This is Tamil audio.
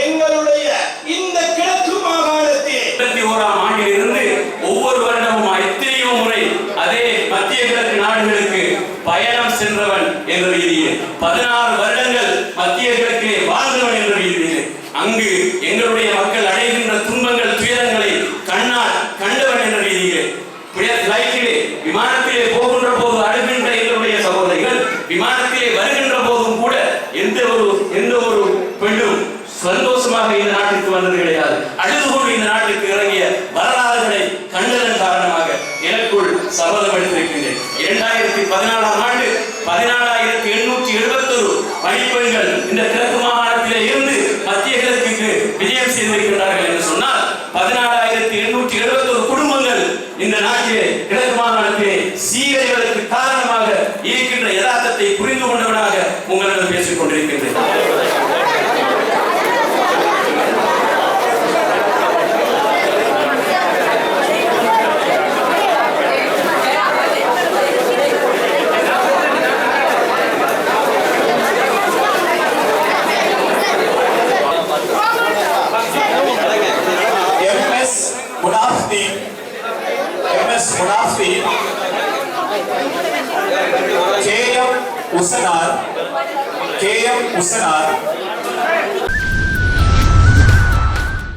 எங்களுடைய இந்த கிழக்கு மாகாணத்தில் 2021ஆம் ஆண்டிலிருந்து ஒவ்வொரு வருடமும் எத்தனையோ முறை அதே மத்திய கிழக்கு நாடுகளுக்கு பயணம் சென்றவன் என்ற ரீதியில் 16 வருடங்கள் மத்திய கிழக்கிலே வாழ்ந்தவன் என்ற ரீதியில் அங்கு எங்களுடைய மக்கள் அடைகின்ற துன்பங்கள் துயரங்களை கண்ணால் கண்டவன் என்ற ரீதியிலே விமானத்திலே போகின்ற போது அழுகின்ற எங்களுடைய சகோதரிகள் விமானத்திலே வருகின்ற போதும் கூட எந்த ஒரு பெண்ணும் சந்தோஷமாக இந்த நாட்டுக்கு வந்தது கிடையாது. அழுது கொண்டு இந்த நாட்டுக்கு இறங்கிய வரலாறுகளை கண்டதன் காரணமாக எனக்குள் சபதம் எடுத்திருக்கின்றேன். 2014ஆம் ஆண்டு 14,871 பணிப்பெண்கள் இந்த கிழக்கு மாகாணத்திலே இருந்து மத்திய கிழக்குக்கு விஜயம் செய்திருக்கிறார்கள் என்று சொன்னால் 14,871 குடும்பங்கள் இந்த நாட்டிலே கிழக்கு மாகாணத்திலே சீரழிவுகளுக்கு காரணமாக இருக்கின்ற யதார்த்தத்தை புரிந்து கொண்டவனாக உங்களிடம் பேசிக் கொண்டிருக்கின்றேன். KM Usanar